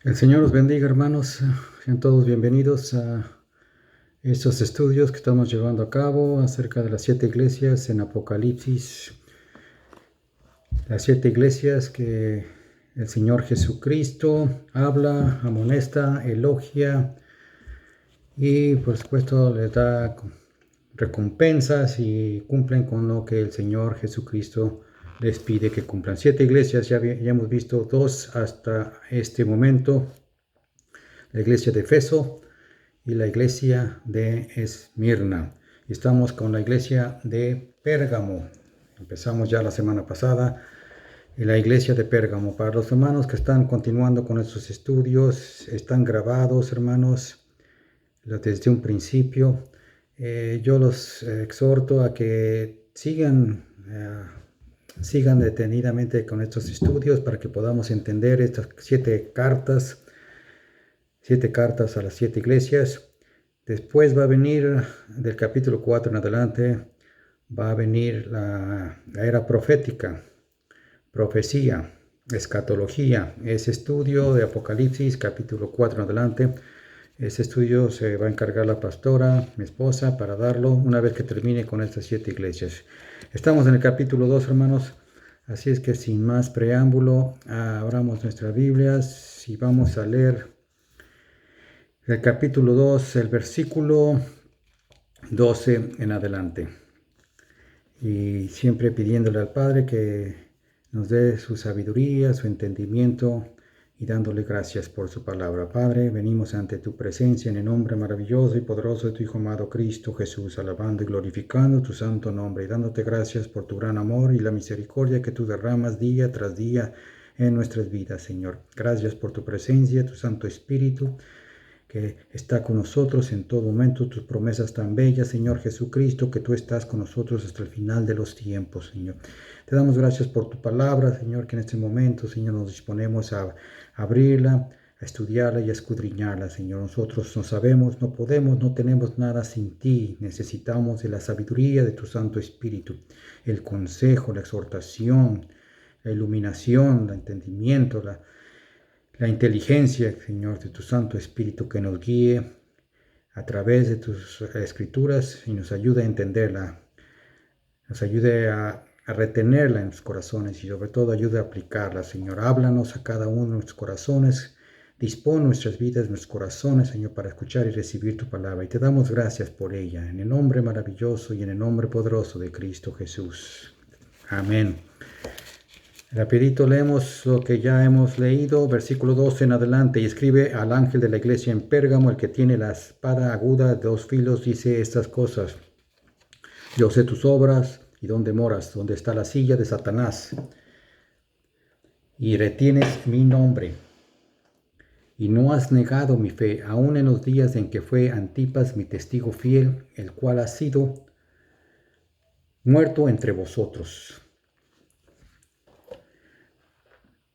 El Señor los bendiga, hermanos. Sean todos bienvenidos a estos estudios que estamos llevando a cabo acerca de las 7 iglesias en Apocalipsis. Las 7 iglesias que el Señor Jesucristo habla, amonesta, elogia y por supuesto les da recompensas y cumplen con lo que el Señor Jesucristo les pide que cumplan. 7 iglesias, ya hemos visto 2 hasta este momento. La iglesia de Efeso y la iglesia de Esmirna. Estamos con la iglesia de Pérgamo. Empezamos ya la semana pasada en la iglesia de Pérgamo. Para los hermanos que están continuando con estos estudios, están grabados, hermanos, desde un principio. Yo los exhorto a que sigan detenidamente con estos estudios para que podamos entender estas 7 cartas a las 7 iglesias. Después va a venir, del capítulo 4 en adelante, va a venir la era profética, profecía, escatología. Ese estudio de Apocalipsis, capítulo 4 en adelante, ese estudio se va a encargar la pastora, mi esposa, para darlo una vez que termine con estas 7 iglesias. Estamos en el capítulo 2, hermanos, así es que sin más preámbulo, abramos nuestras Biblias y vamos a leer el capítulo 2, el versículo 12 en adelante. Y siempre pidiéndole al Padre que nos dé su sabiduría, su entendimiento y dándole gracias por su palabra. Padre, venimos ante tu presencia en el nombre maravilloso y poderoso de tu Hijo amado Cristo Jesús, alabando y glorificando tu santo nombre y dándote gracias por tu gran amor y la misericordia que tú derramas día tras día en nuestras vidas, Señor. Gracias por tu presencia, tu Santo Espíritu, que está con nosotros en todo momento, tus promesas tan bellas, Señor Jesucristo, que tú estás con nosotros hasta el final de los tiempos, Señor. Te damos gracias por tu palabra, Señor, que en este momento, Señor, nos disponemos a abrirla, a estudiarla y a escudriñarla, Señor. Nosotros no sabemos, no podemos, no tenemos nada sin ti. Necesitamos de la sabiduría de tu Santo Espíritu, el consejo, la exhortación, la iluminación, el entendimiento, la inteligencia, Señor, de tu Santo Espíritu, que nos guíe a través de tus escrituras y nos ayude a entenderla, nos ayude a retenerla en los corazones y sobre todo ayude a aplicarla, Señor. Háblanos a cada uno de nuestros corazones, dispón nuestras vidas, nuestros corazones, Señor, para escuchar y recibir tu palabra. Y te damos gracias por ella, en el nombre maravilloso y en el nombre poderoso de Cristo Jesús. Amén. Rapidito leemos lo que ya hemos leído, versículo 12 en adelante. Y escribe al ángel de la iglesia en Pérgamo, el que tiene la espada aguda de 2 filos, dice estas cosas. Yo sé tus obras y dónde moras, donde está la silla de Satanás. Y retienes mi nombre. Y no has negado mi fe, aun en los días en que fue Antipas mi testigo fiel, el cual ha sido muerto entre vosotros,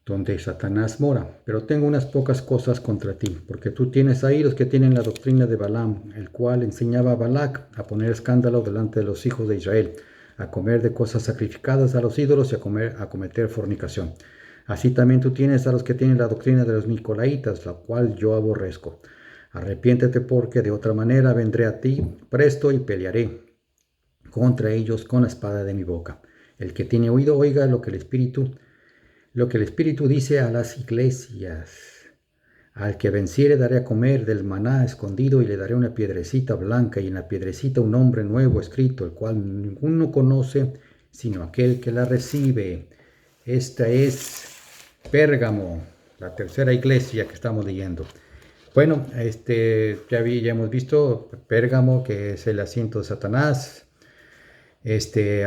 donde Satanás mora. Pero tengo unas pocas cosas contra ti, porque tú tienes ahí los que tienen la doctrina de Balaam, el cual enseñaba a Balac a poner escándalo delante de los hijos de Israel, a comer de cosas sacrificadas a los ídolos y a cometer fornicación. Así también tú tienes a los que tienen la doctrina de los Nicolaitas, la cual yo aborrezco. Arrepiéntete, porque de otra manera vendré a ti presto y pelearé contra ellos con la espada de mi boca. El que tiene oído, oiga lo que el Espíritu dice a las iglesias. Al que venciere daré a comer del maná escondido y le daré una piedrecita blanca y en la piedrecita un nombre nuevo escrito, el cual ninguno conoce sino aquel que la recibe. Esta es Pérgamo, la tercera iglesia que estamos leyendo. Bueno, ya hemos visto Pérgamo, que es el asiento de Satanás.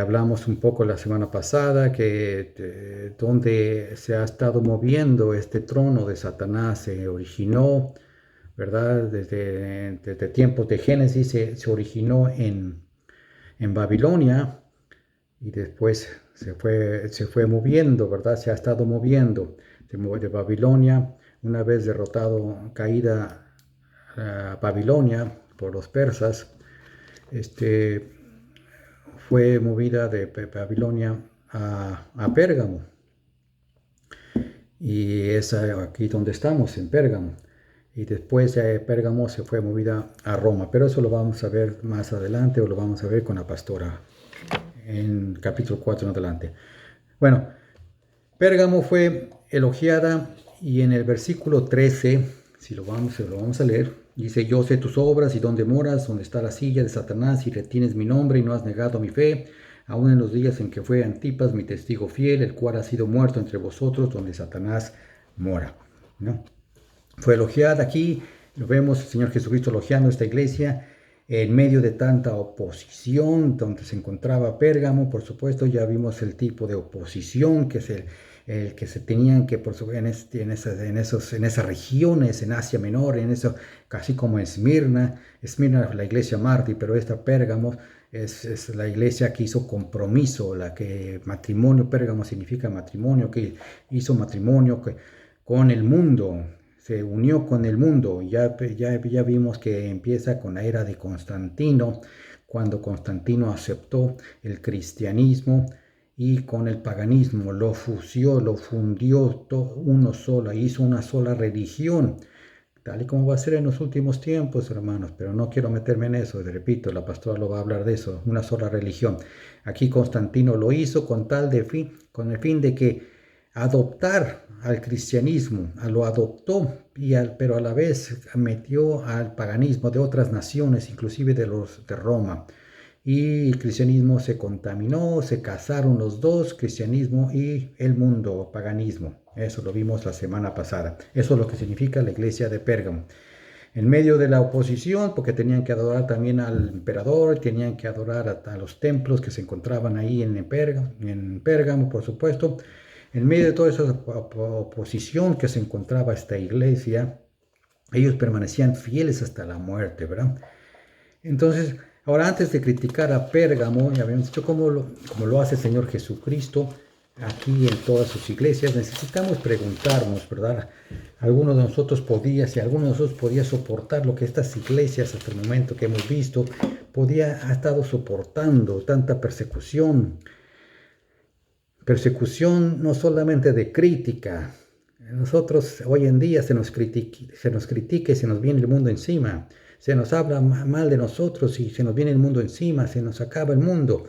Hablamos un poco la semana pasada que donde se ha estado moviendo este trono de Satanás se originó, ¿verdad? Desde tiempos de Génesis se originó en Babilonia y después se fue moviendo, ¿verdad? Se ha estado moviendo de Babilonia, una vez caída Babilonia por los persas. Fue movida de Babilonia a Pérgamo. y es aquí donde estamos, en Pérgamo. Y después de Pérgamo se fue movida a Roma, pero eso lo vamos a ver más adelante, o lo vamos a ver con la pastora en capítulo 4 en adelante. Bueno, Pérgamo fue elogiada, y en el versículo 13, si lo vamos a leer, dice: yo sé tus obras y dónde moras, donde está la silla de Satanás, y retienes mi nombre y no has negado mi fe, aun en los días en que fue Antipas, mi testigo fiel, el cual ha sido muerto entre vosotros, donde Satanás mora. ¿No? Fue elogiada aquí, lo vemos el Señor Jesucristo elogiando esta iglesia en medio de tanta oposición, donde se encontraba Pérgamo. Por supuesto, ya vimos el tipo de oposición que el que se tenían que, en esas regiones, en Asia Menor, en eso, casi como Esmirna, la iglesia mártir, pero esta Pérgamo es la iglesia que hizo compromiso, la que matrimonio, Pérgamo significa matrimonio, que hizo matrimonio con el mundo, se unió con el mundo. Ya vimos que empieza con la era de Constantino, cuando Constantino aceptó el cristianismo y con el paganismo lo fundió uno solo, hizo una sola religión, tal y como va a ser en los últimos tiempos, hermanos, pero no quiero meterme en eso. Repito, la pastora lo va a hablar de eso, una sola religión. Aquí Constantino lo hizo con el fin de que adoptar al cristianismo, lo adoptó, pero a la vez metió al paganismo de otras naciones, inclusive de Roma. Y el cristianismo se contaminó, se casaron los dos, cristianismo y el mundo, paganismo. Eso lo vimos la semana pasada. Eso es lo que significa la iglesia de Pérgamo. En medio de la oposición, porque tenían que adorar también al emperador, tenían que adorar a los templos que se encontraban ahí en Pérgamo, por supuesto. En medio de toda esa oposición que se encontraba esta iglesia, ellos permanecían fieles hasta la muerte, ¿verdad? Entonces, ahora, antes de criticar a Pérgamo, ya habíamos dicho como lo hace el Señor Jesucristo aquí en todas sus iglesias, necesitamos preguntarnos, ¿verdad? Si alguno de nosotros podía soportar lo que estas iglesias hasta el momento que hemos visto ha estado soportando, tanta persecución no solamente de crítica. Nosotros hoy en día se nos critica y se nos viene el mundo encima. Se nos habla mal de nosotros y se nos viene el mundo encima, se nos acaba el mundo.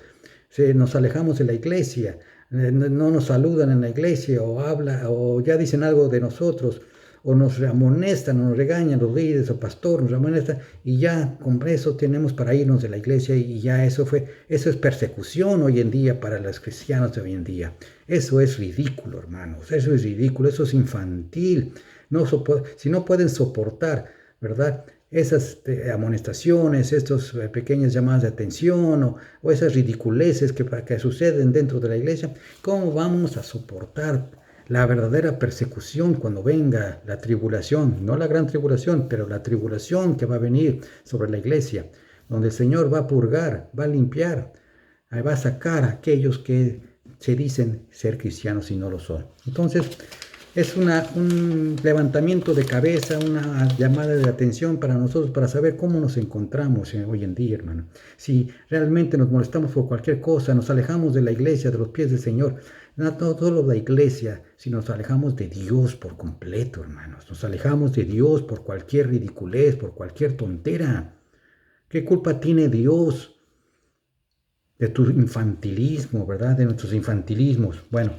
Nos alejamos de la iglesia, no nos saludan en la iglesia, o ya dicen algo de nosotros, o nos amonestan, o nos regañan los líderes o pastor, nos amonestan, y ya con eso tenemos para irnos de la iglesia, y ya eso es persecución hoy en día para los cristianos de hoy en día. Eso es ridículo, hermanos, eso es ridículo, eso es infantil. Si no pueden soportar, ¿verdad?, esas amonestaciones, estas pequeñas llamadas de atención, o esas ridiculeces que suceden dentro de la iglesia, ¿cómo vamos a soportar la verdadera persecución cuando venga la tribulación? No la gran tribulación, pero la tribulación que va a venir sobre la iglesia, donde el Señor va a purgar, va a limpiar, va a sacar a aquellos que se dicen ser cristianos y no lo son. Entonces, es un levantamiento de cabeza, una llamada de atención para nosotros, para saber cómo nos encontramos hoy en día, hermano. Si realmente nos molestamos por cualquier cosa, nos alejamos de la iglesia, de los pies del Señor, no solo de la iglesia, si nos alejamos de Dios por completo, hermanos. Nos alejamos de Dios por cualquier ridiculez, por cualquier tontera. ¿Qué culpa tiene Dios de tu infantilismo, verdad? De nuestros infantilismos. Bueno,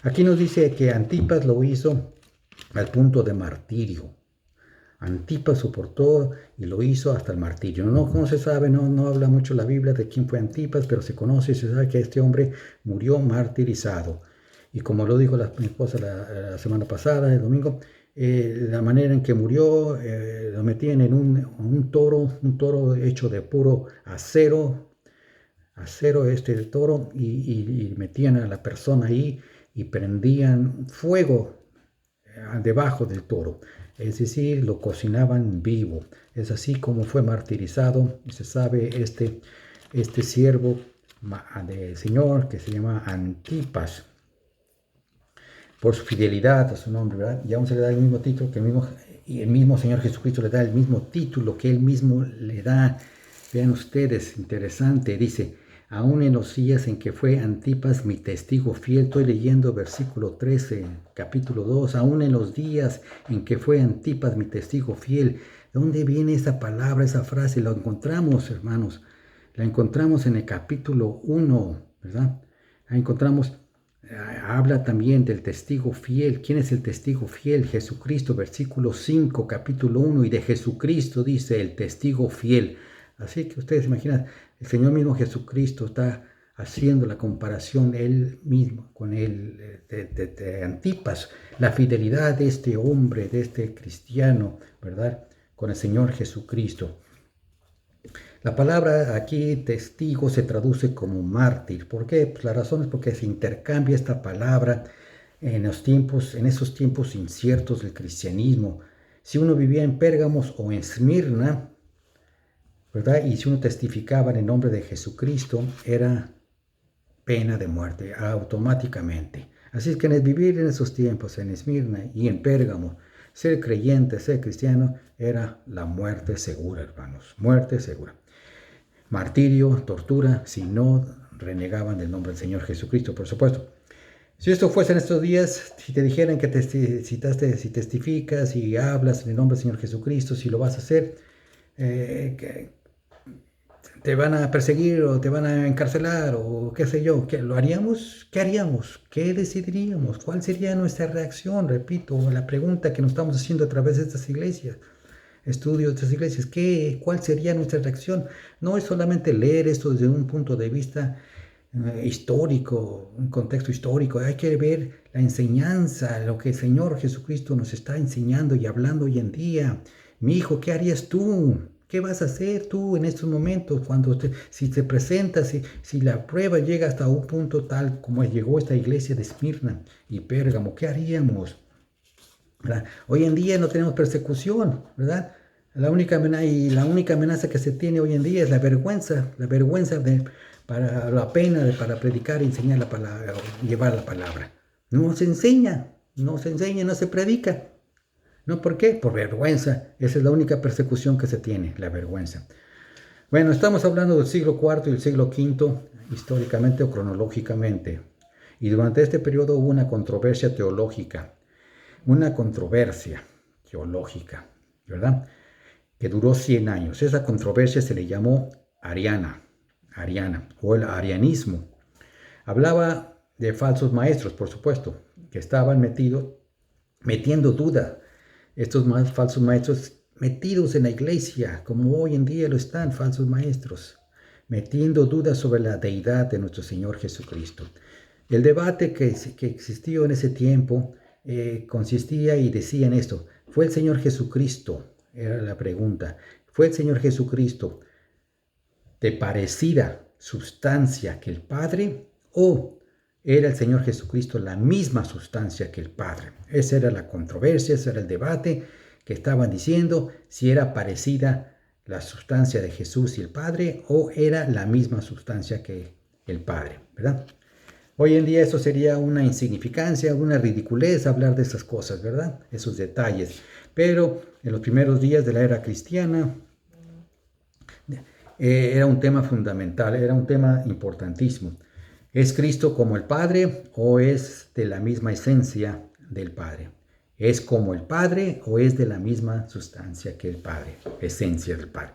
aquí nos dice que Antipas lo hizo al punto de martirio. Antipas soportó y lo hizo hasta el martirio. No se sabe, no habla mucho la Biblia de quién fue Antipas, pero se conoce y se sabe que este hombre murió martirizado. Y como lo dijo mi esposa la semana pasada, el domingo, la manera en que murió, lo metían en un toro hecho de puro acero el toro, y metían a la persona ahí y prendían fuego debajo del toro, es decir, lo cocinaban vivo. Es así como fue martirizado, y se sabe este siervo del Señor, que se llama Antipas, por su fidelidad a su nombre, ¿verdad? Y vamos a le dar el mismo título y el mismo Señor Jesucristo le da el mismo título que él mismo le da. Vean ustedes, interesante, dice: aún en los días en que fue Antipas mi testigo fiel. Estoy leyendo versículo 13, capítulo 2, aún en los días en que fue Antipas mi testigo fiel. ¿De dónde viene esa palabra, esa frase? La encontramos, hermanos, la encontramos en el capítulo 1, ¿verdad? La encontramos, habla también del testigo fiel. ¿Quién es el testigo fiel? Jesucristo, versículo 5, capítulo 1, y de Jesucristo dice el testigo fiel. Así que ustedes imaginan, el Señor mismo Jesucristo está haciendo la comparación él mismo con él, de Antipas, la fidelidad de este hombre, de este cristiano, ¿verdad? Con el Señor Jesucristo. La palabra aquí, testigo, se traduce como mártir. ¿Por qué? Pues la razón es porque se intercambia esta palabra en esos tiempos inciertos del cristianismo. Si uno vivía en Pérgamos o en Esmirna, ¿verdad? Y si uno testificaba en el nombre de Jesucristo, era pena de muerte automáticamente. Así es que vivir en esos tiempos, en Esmirna y en Pérgamo, ser creyente, ser cristiano, era la muerte segura, hermanos. Muerte segura. Martirio, tortura, si no renegaban del nombre del Señor Jesucristo, por supuesto. Si esto fuese en estos días, si te dijeran que si testificas y hablas en el nombre del Señor Jesucristo, si lo vas a hacer, que te van a perseguir o te van a encarcelar o qué sé yo, ¿lo haríamos? ¿Qué haríamos? ¿Qué decidiríamos? ¿Cuál sería nuestra reacción? Repito, la pregunta que nos estamos haciendo a través de estas iglesias, estudios de estas iglesias, ¿cuál sería nuestra reacción? No es solamente leer esto desde un punto de vista histórico, un contexto histórico, hay que ver la enseñanza, lo que el Señor Jesucristo nos está enseñando y hablando hoy en día. Mi hijo, ¿qué harías tú? ¿Qué vas a hacer tú en estos momentos si te presentas, si la prueba llega hasta un punto tal como llegó esta iglesia de Esmirna y Pérgamo? ¿Qué haríamos? ¿Verdad? Hoy en día no tenemos persecución, ¿verdad? La única amenaza que se tiene hoy en día es la vergüenza para la pena para predicar y enseñar la palabra, llevar la palabra. No se enseña, no se predica. ¿No? ¿Por qué? Por vergüenza. Esa es la única persecución que se tiene, la vergüenza. Bueno, estamos hablando del siglo IV y el siglo V, históricamente o cronológicamente. Y durante este periodo hubo una controversia teológica, ¿verdad? Que duró 100 años. Esa controversia se le llamó ariana, o el arianismo. Hablaba de falsos maestros, por supuesto, que estaban metiendo duda. Estos falsos maestros metidos en la iglesia, como hoy en día lo están, falsos maestros, metiendo dudas sobre la deidad de nuestro Señor Jesucristo. El debate que existió en ese tiempo consistía y decía en esto: ¿fue el Señor Jesucristo? Era la pregunta. ¿Fue el Señor Jesucristo de parecida sustancia que el Padre, o era el Señor Jesucristo la misma sustancia que el Padre? Esa era la controversia, ese era el debate que estaban diciendo, si era parecida la sustancia de Jesús y el Padre, o era la misma sustancia que el Padre, ¿verdad? Hoy en día eso sería una insignificancia, una ridiculez hablar de esas cosas, ¿verdad? Esos detalles. Pero en los primeros días de la era cristiana era un tema fundamental, era un tema importantísimo. ¿Es Cristo como el Padre o es de la misma esencia del Padre? ¿Es como el Padre o es de la misma sustancia que el Padre, esencia del Padre?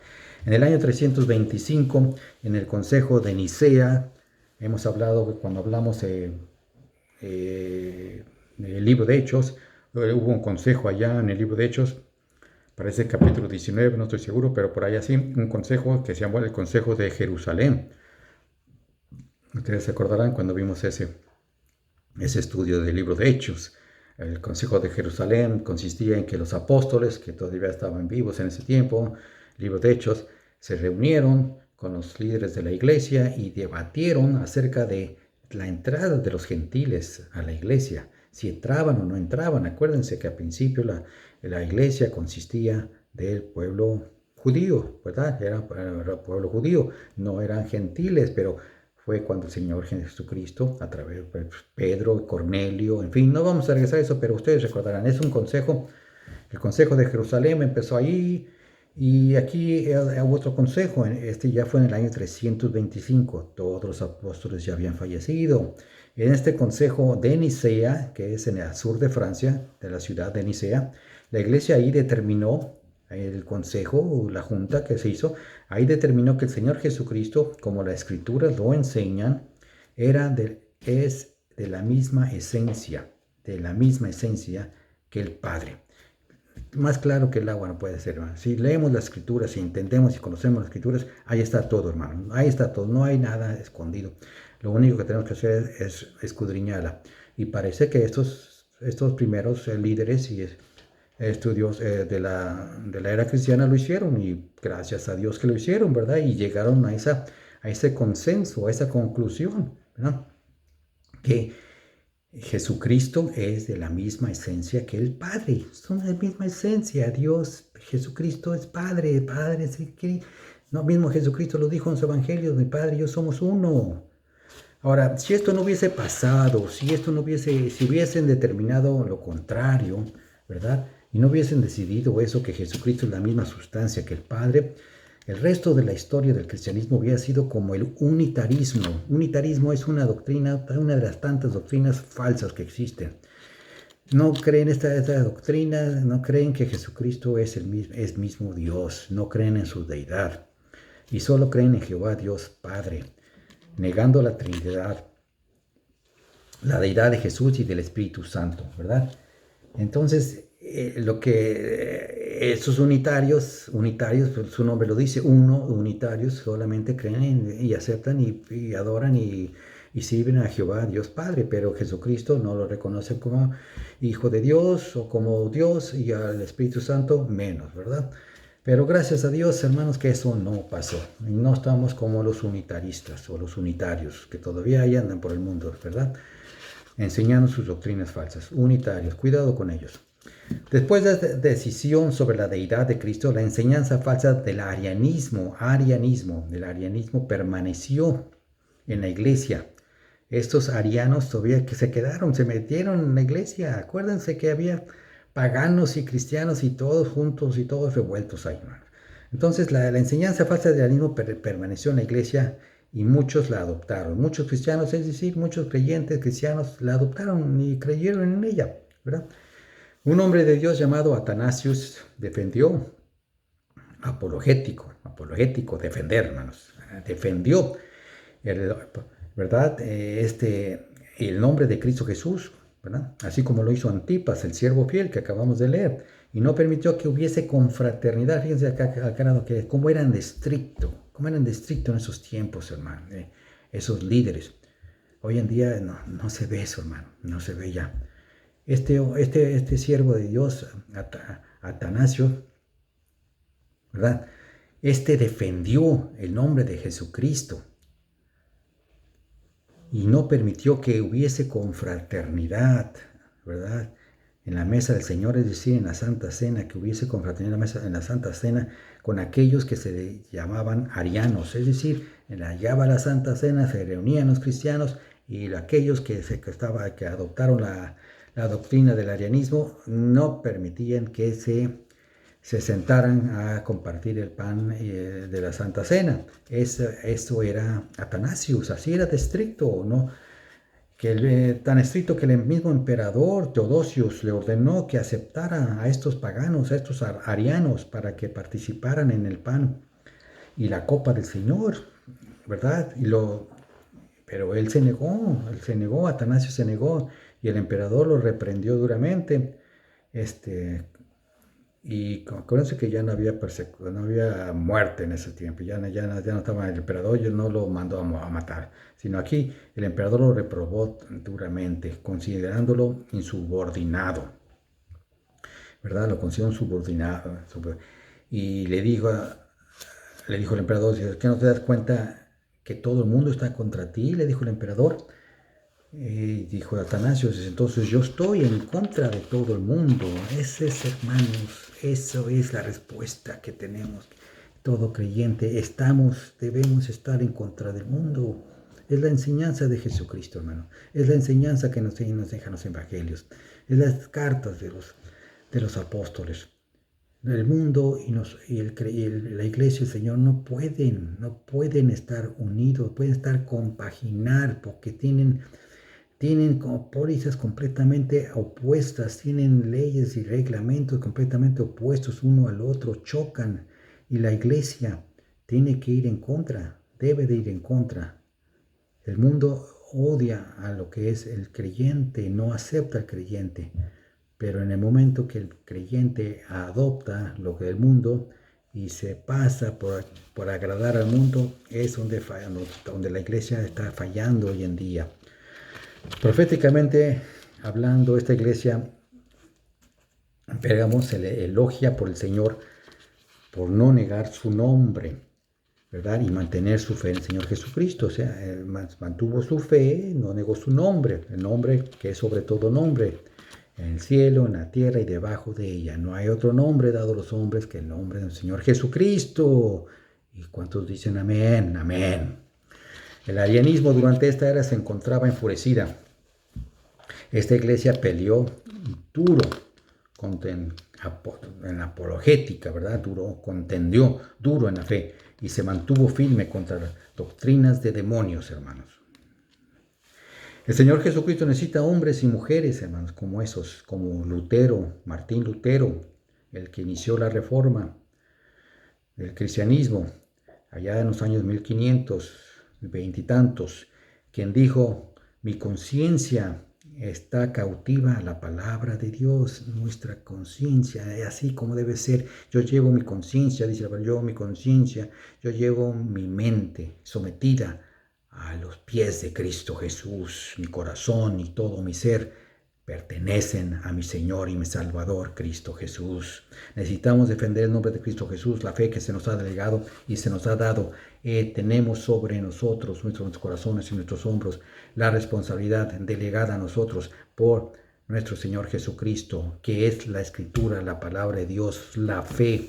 En el año 325, en el Consejo de Nicea, hemos hablado, cuando hablamos del libro de Hechos, hubo un consejo allá en el libro de Hechos, parece capítulo 19, no estoy seguro, pero por ahí así, un consejo que se llamó el Consejo de Jerusalén. Ustedes se acordarán cuando vimos ese estudio del libro de Hechos. El Consejo de Jerusalén consistía en que los apóstoles, que todavía estaban vivos en ese tiempo, el libro de Hechos, se reunieron con los líderes de la iglesia y debatieron acerca de la entrada de los gentiles a la iglesia, si entraban o no entraban. Acuérdense que al principio la iglesia consistía del pueblo judío, ¿verdad? Era pueblo judío, no eran gentiles, pero fue cuando el Señor Jesucristo, a través de Pedro, Cornelio, en fin, no vamos a regresar a eso, pero ustedes recordarán, es un consejo. El Consejo de Jerusalén empezó ahí Y aquí otro consejo, este ya fue en el año 325, todos los apóstoles ya habían fallecido. En este consejo de Nicea, que es en el sur de Francia, de la ciudad de Nicea, la iglesia ahí determinó, el consejo, la junta que se hizo, ahí determinó que el Señor Jesucristo, como las escrituras lo enseñan, es de la misma esencia que el Padre. Más claro que el agua no puede ser, hermano. Si leemos las escrituras, si entendemos y conocemos las escrituras, ahí está todo, hermano. Ahí está todo, no hay nada escondido. Lo único que tenemos que hacer es escudriñarla. Y parece que estos primeros líderes y estudios de la era cristiana lo hicieron, y gracias a Dios que lo hicieron, ¿verdad? Y llegaron a ese consenso, a esa conclusión, ¿verdad? Que Jesucristo es de la misma esencia que el Padre. Son de la misma esencia. Dios, Jesucristo es Padre. Padre es el que... No, mismo Jesucristo lo dijo en su evangelio. Mi Padre y yo somos uno. Ahora, si esto no hubiese pasado, si hubiesen determinado lo contrario, ¿verdad? Y no hubiesen decidido eso, que Jesucristo es la misma sustancia que el Padre, el resto de la historia del cristianismo hubiera sido como el unitarismo. Unitarismo es una doctrina, una de las tantas doctrinas falsas que existen. No creen esta doctrina, no creen que Jesucristo es mismo Dios, no creen en su deidad, y solo creen en Jehová Dios Padre, negando la Trinidad, la deidad de Jesús y del Espíritu Santo, ¿verdad? Entonces, esos unitarios, pues su nombre lo dice, unitarios, solamente creen y aceptan y adoran y sirven a Jehová, Dios Padre, pero Jesucristo no lo reconocen como Hijo de Dios o como Dios, y al Espíritu Santo menos, ¿verdad? Pero gracias a Dios, hermanos, que eso no pasó. Y no estamos como los unitaristas o los unitarios, que todavía ahí andan por el mundo, ¿verdad? Enseñando sus doctrinas falsas. Unitarios, cuidado con ellos. Después de esta decisión sobre la deidad de Cristo, la enseñanza falsa del arianismo permaneció en la iglesia. Estos arianos todavía que se quedaron, se metieron en la iglesia. Acuérdense que había paganos y cristianos y todos juntos y todos revueltos ahí, hermanos. Entonces la enseñanza falsa del arianismo permaneció en la iglesia y muchos la adoptaron. Muchos cristianos, es decir, muchos creyentes cristianos la adoptaron y creyeron en ella, ¿verdad? Un hombre de Dios llamado Atanasius defendió, defender, hermanos, defendió, ¿verdad? El nombre de Cristo Jesús, ¿verdad? Así como lo hizo Antipas, el siervo fiel que acabamos de leer, y no permitió que hubiese confraternidad. Fíjense acá, que cómo eran de estricto en esos tiempos, hermano, esos líderes. Hoy en día no se ve eso, hermano, no se ve ya. Este siervo de Dios, Atanasio, ¿verdad? Defendió el nombre de Jesucristo y no permitió que hubiese confraternidad, ¿verdad? En la mesa del Señor, es decir, en la Santa Cena, que hubiese confraternidad en la Santa Cena con aquellos que se llamaban arianos, es decir, en la Santa Cena se reunían los cristianos y aquellos que adoptaron la doctrina del arianismo no permitían que se sentaran a compartir el pan de la Santa Cena. Eso era Atanasius, así era de estricto, ¿no? Tan estricto que el mismo emperador Teodosius le ordenó que aceptara a estos paganos, a estos arianos, para que participaran en el pan y la copa del Señor, ¿verdad? Pero él se negó, Atanasio se negó, y el emperador lo reprendió duramente. Y acuérdense que ya no había persecución, no había muerte en ese tiempo, ya no estaba el emperador, ya no lo mandó a matar, sino aquí el emperador lo reprobó duramente, considerándolo insubordinado, ¿verdad? Lo consideró subordinado. Y le dijo el emperador: ¿qué no te das cuenta que todo el mundo está contra ti? Le dijo el emperador. Dijo Atanasio: entonces yo estoy en contra de todo el mundo. Hermanos, eso es la respuesta que tenemos. Todo creyente, debemos estar en contra del mundo. Es la enseñanza de Jesucristo, hermano. Es la enseñanza que nos dejan los evangelios. Es las cartas de los apóstoles. El mundo la iglesia y el Señor no pueden estar unidos, pueden estar compaginar porque tienen como pólizas completamente opuestas, tienen leyes y reglamentos completamente opuestos uno al otro, chocan y la iglesia tiene que ir en contra, debe de ir en contra. El mundo odia a lo que es el creyente, no acepta al creyente, pero en el momento que el creyente adopta lo que es el mundo y se pasa por agradar al mundo, es donde la iglesia está fallando hoy en día. Proféticamente hablando, esta iglesia, Pérgamo, se le elogia por el Señor por no negar su nombre, ¿verdad? Y mantener su fe en el Señor Jesucristo. O sea, mantuvo su fe, no negó su nombre, el nombre que es sobre todo nombre, en el cielo, en la tierra y debajo de ella. No hay otro nombre dado a los hombres que el nombre del Señor Jesucristo. ¿Y cuántos dicen amén? Amén. El arianismo durante esta era se encontraba enfurecida. Esta iglesia peleó duro en la apologética, ¿verdad? Contendió duro en la fe y se mantuvo firme contra las doctrinas de demonios, hermanos. El Señor Jesucristo necesita hombres y mujeres, hermanos, como esos, como Lutero, Martín Lutero, el que inició la reforma del cristianismo, allá en los años 1520 y tantos, quien dijo, mi conciencia está cautiva a la palabra de Dios, nuestra conciencia, es así como debe ser. Yo llevo mi conciencia, dice mi conciencia, yo llevo mi mente sometida a los pies de Cristo Jesús. Mi corazón y todo mi ser pertenecen a mi Señor y mi Salvador, Cristo Jesús. Necesitamos defender el nombre de Cristo Jesús, la fe que se nos ha delegado y se nos ha dado. Tenemos sobre nosotros, nuestros corazones y nuestros hombros, la responsabilidad delegada a nosotros por nuestro Señor Jesucristo, que es la Escritura, la palabra de Dios, la fe.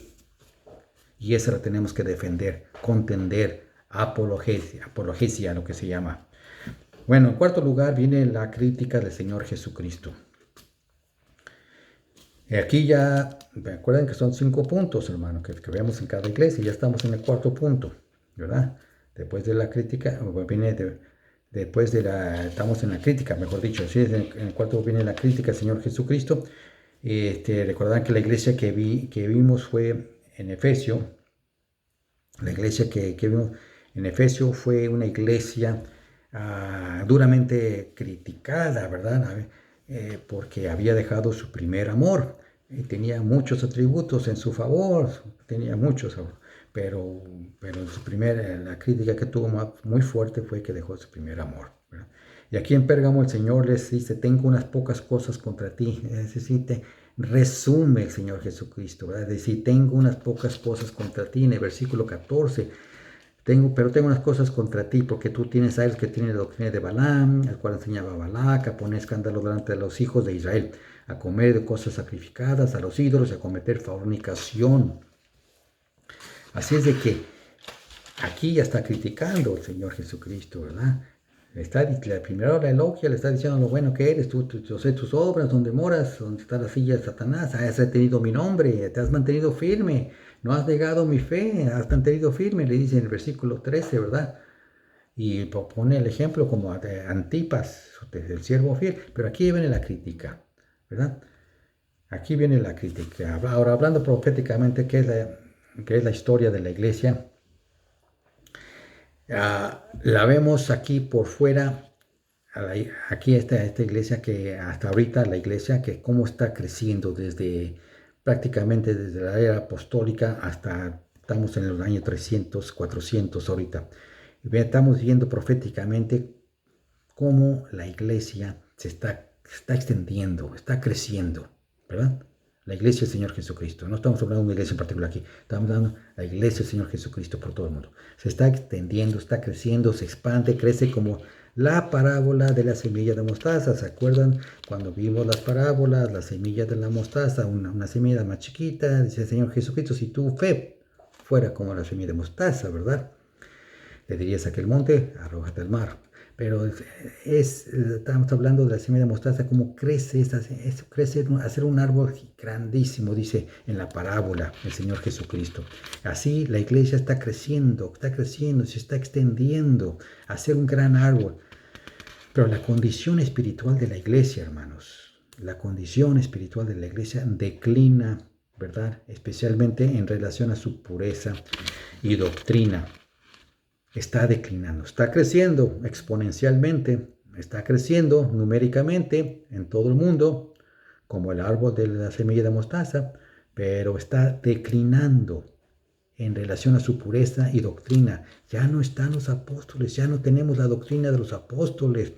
Y esa la tenemos que defender, contender, apología, lo que se llama. Bueno, en cuarto lugar viene la crítica del Señor Jesucristo. Aquí ya, recuerden que son 5 puntos, hermano, que vemos en cada iglesia, y ya estamos en el cuarto punto, ¿verdad? Después de la crítica, estamos en la crítica, mejor dicho, ¿sí? En el cuarto viene la crítica del Señor Jesucristo. Recordarán que la iglesia que vimos fue en Efesio. La iglesia que vimos en Efesio fue una iglesia duramente criticada, ¿verdad? Porque había dejado su primer amor. Tenía muchos atributos en su favor, tenía muchos, pero la crítica que tuvo muy fuerte fue que dejó su primer amor, ¿verdad? Y aquí en Pérgamo el Señor les dice, tengo unas pocas cosas contra ti. Es decir, resume el Señor Jesucristo, ¿verdad? Es decir, tengo unas pocas cosas contra ti en el versículo 14. Pero tengo unas cosas contra ti, porque tú tienes a él que tiene la doctrina de Balaam, al cual enseñaba Balac, a poner escándalo delante de los hijos de Israel, a comer de cosas sacrificadas a los ídolos, a cometer fornicación. Así es de que aquí ya está criticando el Señor Jesucristo, ¿verdad? La primera hora elogia, le está diciendo lo bueno que eres, yo sé tus obras, donde moras, donde está la silla de Satanás, has tenido mi nombre, te has mantenido firme, no has negado mi fe, has mantenido firme, le dice en el versículo 13, ¿verdad? Y pone el ejemplo como de Antipas, el siervo fiel, pero aquí viene la crítica, ¿verdad? Aquí viene la crítica. Ahora, hablando proféticamente, ¿qué es la historia de la iglesia? La vemos aquí por fuera, aquí esta iglesia que hasta ahorita, la iglesia que cómo está creciendo prácticamente desde la era apostólica hasta, estamos en los años 300, 400 ahorita. Estamos viendo proféticamente cómo la iglesia se está extendiendo, está creciendo, ¿verdad? La iglesia del Señor Jesucristo. No estamos hablando de una iglesia en particular aquí. Estamos hablando de la iglesia del Señor Jesucristo por todo el mundo. Se está extendiendo, está creciendo, se expande, crece como la parábola de la semilla de mostaza. ¿Se acuerdan cuando vimos las parábolas? La semilla de la mostaza, una semilla más chiquita. Dice el Señor Jesucristo, si tu fe fuera como la semilla de mostaza, ¿verdad? Le dirías a aquel monte, arrójate al mar. Pero estamos hablando de la semilla de mostaza, cómo crece, crece a ser un árbol grandísimo, dice en la parábola el Señor Jesucristo. Así la iglesia está creciendo, se está extendiendo a ser un gran árbol. Pero la condición espiritual de la iglesia, hermanos, la condición espiritual de la iglesia declina, ¿verdad? Especialmente en relación a su pureza y doctrina. Está declinando, está creciendo exponencialmente, está creciendo numéricamente en todo el mundo, como el árbol de la semilla de mostaza, pero está declinando en relación a su pureza y doctrina. Ya no están los apóstoles, ya no tenemos la doctrina de los apóstoles.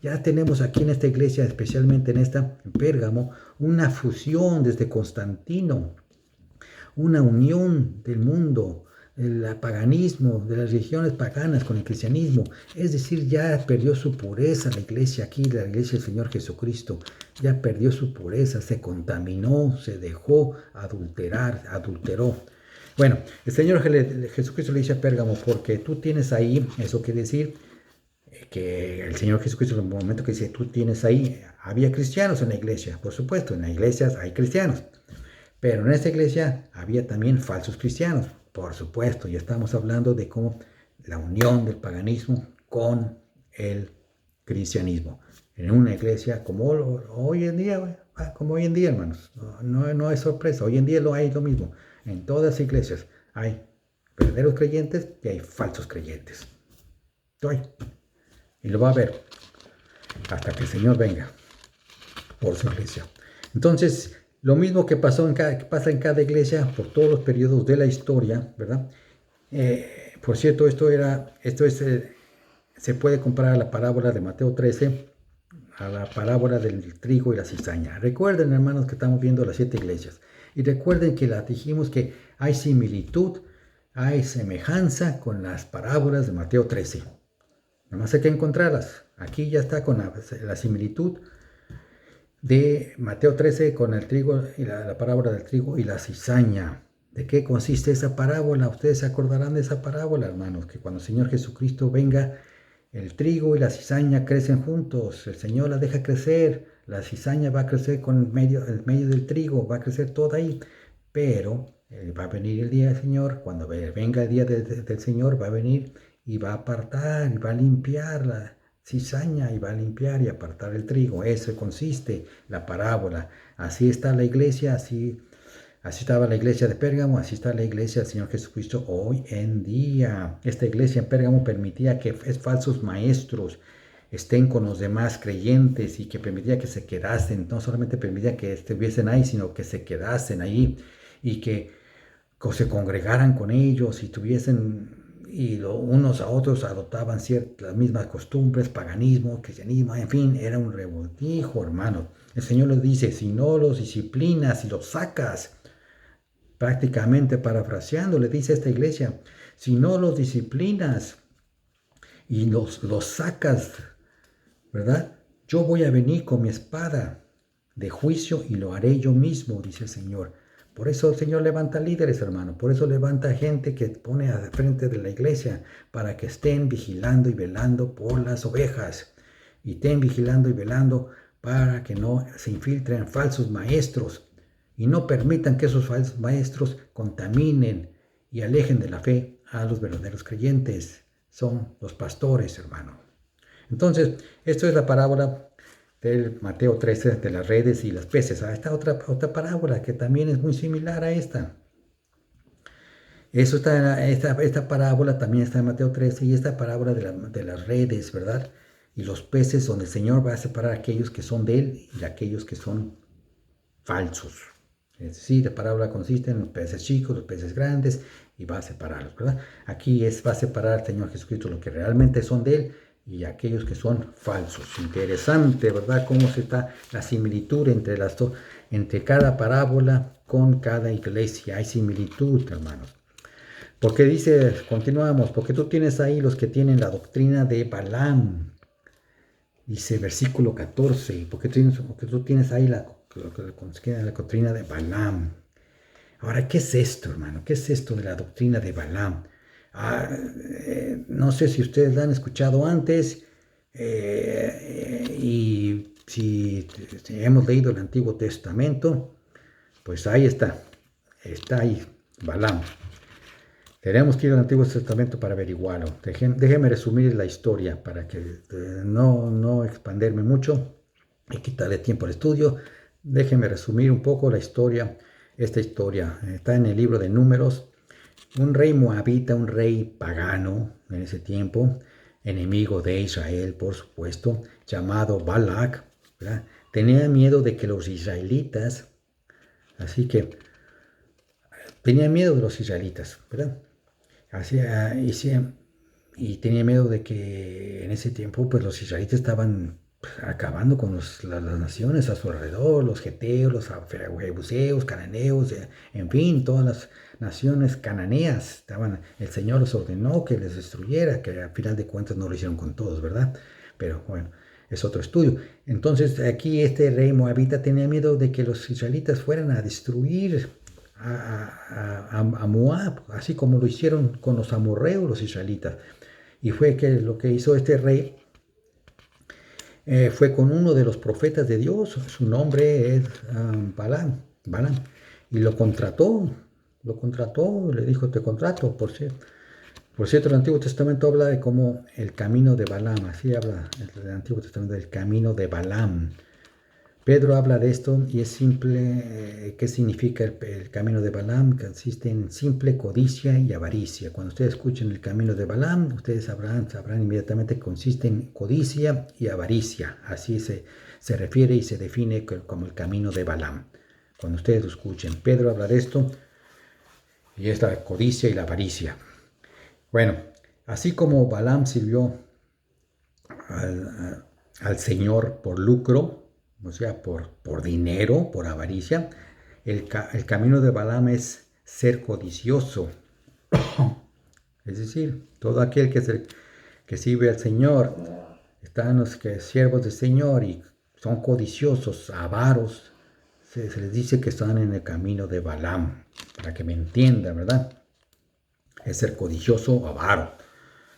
Ya tenemos aquí en esta iglesia, especialmente en Pérgamo, una fusión desde Constantino, una unión del mundo, el paganismo, de las religiones paganas con el cristianismo. Es decir, ya perdió su pureza la iglesia aquí, la iglesia del Señor Jesucristo. Ya perdió su pureza, se contaminó, se dejó adulteró. Bueno, el Señor Jesucristo le dice a Pérgamo, porque tú tienes ahí, eso quiere decir que el Señor Jesucristo, en el momento que dice, tú tienes ahí, había cristianos en la iglesia, por supuesto, en las iglesias hay cristianos, pero en esta iglesia había también falsos cristianos, por supuesto, y estamos hablando de cómo la unión del paganismo con el cristianismo. En una iglesia como hoy en día, hermanos, no es sorpresa, hoy en día hay lo mismo. En todas las iglesias hay verdaderos creyentes y hay falsos creyentes. Y lo va a haber hasta que el Señor venga por su iglesia. Entonces, lo mismo que pasa en cada iglesia por todos los periodos de la historia, ¿verdad? Por cierto, se puede comparar a la parábola de Mateo 13, a la parábola del trigo y la cizaña. Recuerden, hermanos, que estamos viendo las 7 iglesias. Y recuerden que dijimos que hay similitud, hay semejanza con las parábolas de Mateo 13. Nada más hay que encontrarlas. Aquí ya está con la similitud de Mateo 13 con el trigo y la parábola del trigo y la cizaña. ¿De qué consiste esa parábola? Ustedes se acordarán de esa parábola, hermanos, que cuando el Señor Jesucristo venga, el trigo y la cizaña crecen juntos. El Señor la deja crecer. La cizaña va a crecer con el medio del trigo, va a crecer toda ahí. Pero va a venir el día del Señor. Cuando venga el día del Señor, va a venir y va a apartar, y va a limpiar la cizaña, y va a limpiar y apartar el trigo. Eso consiste la parábola. Así está la iglesia, así estaba la iglesia de Pérgamo, así está la iglesia del Señor Jesucristo hoy en día. Esta iglesia en Pérgamo permitía que falsos maestros estén con los demás creyentes y que permitía que se quedasen, no solamente permitía que estuviesen ahí, sino que se quedasen ahí y que se congregaran con ellos y unos a otros adoptaban las mismas costumbres, paganismo, cristianismo, en fin, era un revoltijo, hermano. El Señor les dice, si no los disciplinas, si los sacas, prácticamente parafraseando, le dice a esta iglesia, si no los disciplinas y los sacas, ¿verdad? Yo voy a venir con mi espada de juicio y lo haré yo mismo, dice el Señor. Por eso el Señor levanta líderes, hermano. Por eso levanta gente que pone al frente de la iglesia para que estén vigilando y velando por las ovejas. Y estén vigilando y velando para que no se infiltren falsos maestros y no permitan que esos falsos maestros contaminen y alejen de la fe a los verdaderos creyentes. Son los pastores, hermano. Entonces, esto es la parábola del Mateo 13 de las redes y los peces. Esta otra parábola que también es muy similar a esta. Esta parábola también está en Mateo 13 y esta parábola de las redes, ¿verdad? Y los peces, donde el Señor va a separar a aquellos que son de Él y a aquellos que son falsos. Es decir, la parábola consiste en los peces chicos, los peces grandes, y va a separarlos, ¿verdad? Aquí va a separar al Señor Jesucristo lo que realmente son de Él y aquellos que son falsos. Interesante, ¿verdad? Cómo se está la similitud entre cada parábola con cada iglesia. Hay similitud, hermanos. Porque continuamos, porque tú tienes ahí los que tienen la doctrina de Balaam. Dice versículo 14, porque tú tienes ahí la doctrina de Balaam. Ahora, ¿qué es esto, hermano? ¿Qué es esto de la doctrina de Balaam? No sé si ustedes la han escuchado antes, Y si hemos leído el Antiguo Testamento, pues ahí está ahí Balaam. Tenemos que ir al Antiguo Testamento para averiguarlo. Déjeme resumir la historia para que no expanderme mucho y quitarle tiempo al estudio. Déjeme resumir un poco la historia. Esta historia está en el libro de Números. Un rey moabita, un rey pagano en ese tiempo, enemigo de Israel, por supuesto, llamado Balac, ¿verdad? Tenía miedo de que los israelitas, así que tenía miedo de los israelitas, ¿verdad? Y tenía miedo de que en ese tiempo pues los israelitas estaban acabando con las naciones a su alrededor, los geteos, los jebuseos, cananeos, en fin, todas las naciones cananeas el Señor les ordenó que les destruyera, que al final de cuentas no lo hicieron con todos, ¿verdad? Pero bueno, es otro estudio. Entonces aquí este rey moabita tenía miedo de que los israelitas fueran a destruir a Moab, así como lo hicieron con los amorreos los israelitas. Y fue que lo que hizo este rey fue con uno de los profetas de Dios, su nombre es Balaam, y lo contrató, le dijo, te contrato, por cierto, el Antiguo Testamento habla de como el camino de Balaam, así habla el Antiguo Testamento del camino de Balaam. Pedro habla de esto y es simple. ¿Qué significa el camino de Balaam? Consiste en simple codicia y avaricia. Cuando ustedes escuchen el camino de Balaam, ustedes sabrán inmediatamente que consiste en codicia y avaricia. Así se refiere y se define como el camino de Balaam. Cuando ustedes lo escuchen, Pedro habla de esto y es la codicia y la avaricia. Bueno, así como Balaam sirvió al Señor por lucro, o sea, por dinero, por avaricia, el camino de Balaam es ser codicioso. Es decir, todo aquel que sirve al Señor, están los que siervos del Señor y son codiciosos, avaros, se les dice que están en el camino de Balaam, para que me entiendan, ¿verdad? Es ser codicioso, avaro,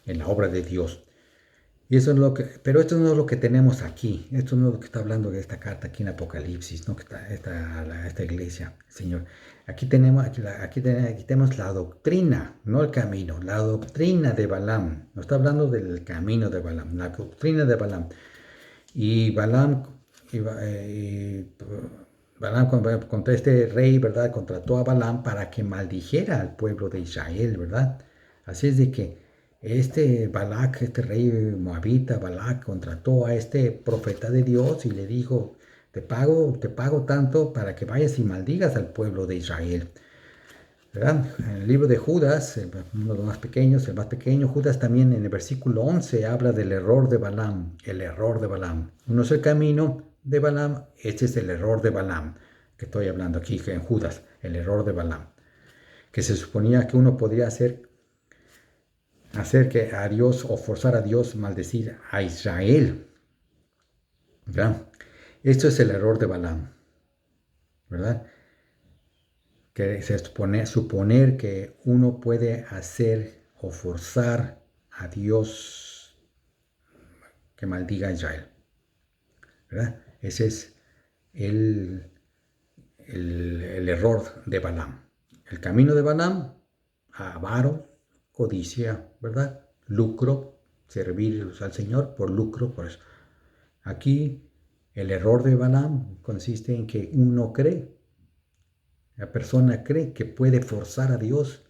en la obra de Dios. Y eso es pero esto no es lo que tenemos aquí. Esto no es lo que está hablando de esta carta aquí en Apocalipsis, ¿no? Que esta iglesia, Señor. Aquí tenemos la doctrina, no el camino, la doctrina de Balaam. No está hablando del camino de Balaam, la doctrina de Balaam. Y Balaam contra este rey, ¿verdad? Contrató a Balaam para que maldijera al pueblo de Israel, ¿verdad? Así es de que Balac, este rey moabita, Balac, contrató a este profeta de Dios y le dijo, te pago tanto para que vayas y maldigas al pueblo de Israel. ¿Verdad? En el libro de Judas, uno de los más pequeños, el más pequeño, Judas también en el versículo 11 habla del error de Balaam, el error de Balaam. No es el camino de Balaam, este es el error de Balaam, que estoy hablando aquí en Judas, el error de Balaam, que se suponía que uno podía hacer que a Dios o forzar a Dios maldecir a Israel. ¿Verdad? Esto es el error de Balaam, ¿verdad? Que se suponer que uno puede hacer o forzar a Dios que maldiga a Israel, ¿verdad? Ese es el error de Balaam. El camino de Balaam, avaro, codicia, ¿verdad? Lucro, servir al Señor por lucro, por eso. Aquí el error de Balaam consiste en que uno cree, la persona cree que puede forzar a Dios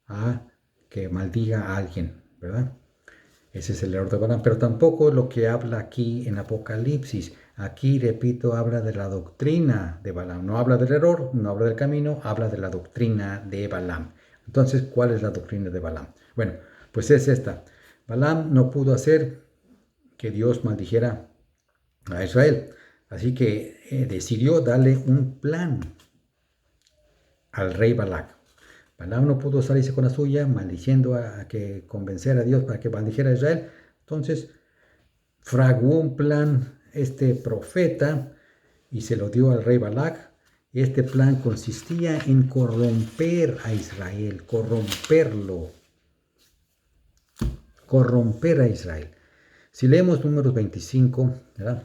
a que maldiga a alguien, ¿verdad? Ese es el error de Balaam, pero tampoco es lo que habla aquí en Apocalipsis. Aquí, repito, habla de la doctrina de Balaam. No habla del error, no habla del camino, habla de la doctrina de Balaam. Entonces, ¿cuál es la doctrina de Balaam? Bueno, pues es esta. Balaam no pudo hacer que Dios maldijera a Israel. Así que decidió darle un plan al rey Balac. Balaam no pudo salirse con la suya, maldiciendo a que convencer a Dios para que maldijera a Israel. Entonces, fraguó un plan este profeta y se lo dio al rey Balac. Este plan consistía en corromper a Israel, corromper a Israel. Si leemos Números 25, ¿verdad?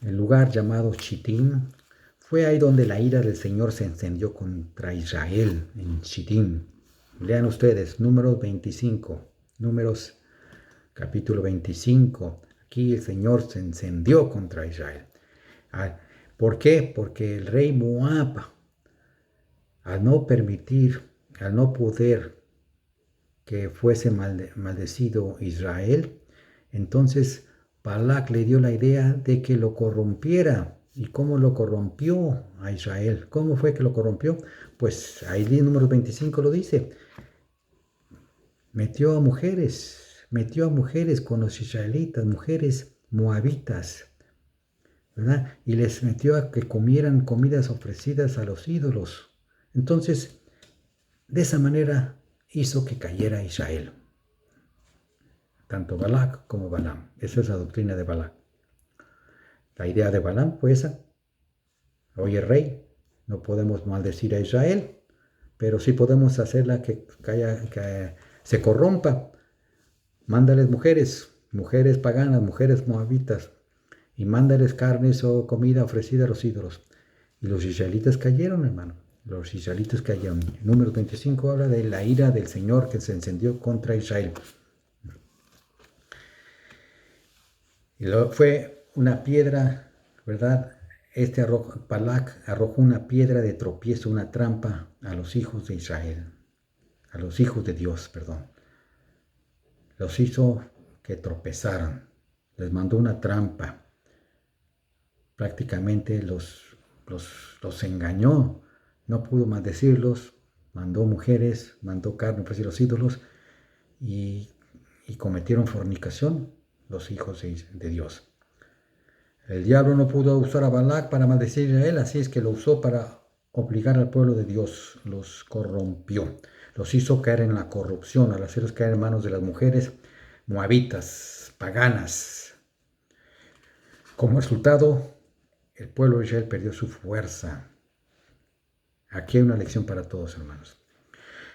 El lugar llamado Chittim, fue ahí donde la ira del Señor se encendió contra Israel, en Chittim. Lean ustedes, Números 25, Números capítulo 25. Aquí el Señor se encendió contra Israel. ¿Por qué? Porque el rey Moab, al no permitir, al no poder que fuese maldecido Israel, entonces Balac le dio la idea de que lo corrompiera. ¿Y cómo lo corrompió a Israel? ¿Cómo fue que lo corrompió? Pues ahí en Números 25 lo dice. Metió a mujeres con los israelitas, mujeres moabitas, ¿verdad? Y les metió a que comieran comidas ofrecidas a los ídolos. Entonces, de esa manera hizo que cayera Israel. Tanto Balac como Balaam. Esa es la doctrina de Balac. La idea de Balaam fue esa. Oye, rey, no podemos maldecir a Israel, pero sí podemos hacerla que se corrompa. Mándales mujeres paganas, mujeres moabitas, y mándales carnes o comida ofrecida a los ídolos. Y los israelitas cayeron, hermano. Los israelitas cayeron. Número 25 habla de la ira del Señor que se encendió contra Israel. Y fue una piedra, ¿verdad? Balac arrojó una piedra de tropiezo, una trampa a los hijos de Israel, a los hijos de Dios, perdón. Los hizo que tropezaran, les mandó una trampa. Prácticamente los engañó, no pudo maldecirlos, mandó mujeres, mandó carne para los ídolos y cometieron fornicación los hijos de Dios. El diablo no pudo usar a Balac para maldecir a él, así es que lo usó para obligar al pueblo de Dios, los corrompió, los hizo caer en la corrupción al hacerlos caer en manos de las mujeres moabitas, paganas. Como resultado, el pueblo de Israel perdió su fuerza. Aquí hay una lección para todos, hermanos.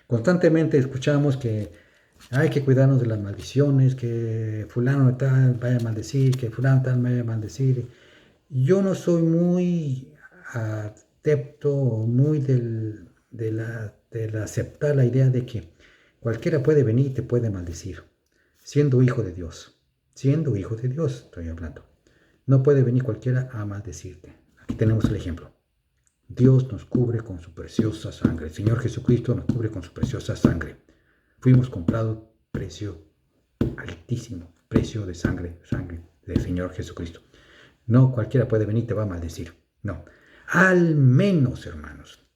Constantemente escuchamos que hay que cuidarnos de las maldiciones, que fulano tal vaya a maldecir, que fulano tal vaya a maldecir. Yo no soy muy adepto, muy de aceptar la idea de que cualquiera puede venir y te puede maldecir, siendo hijo de Dios estoy hablando. No puede venir cualquiera a maldecirte. Aquí tenemos el ejemplo. Dios nos cubre con su preciosa sangre. El Señor Jesucristo nos cubre con su preciosa sangre. Fuimos comprados precio altísimo, precio de sangre del Señor Jesucristo. No cualquiera puede venir y te va a maldecir. No. Al menos, hermanos,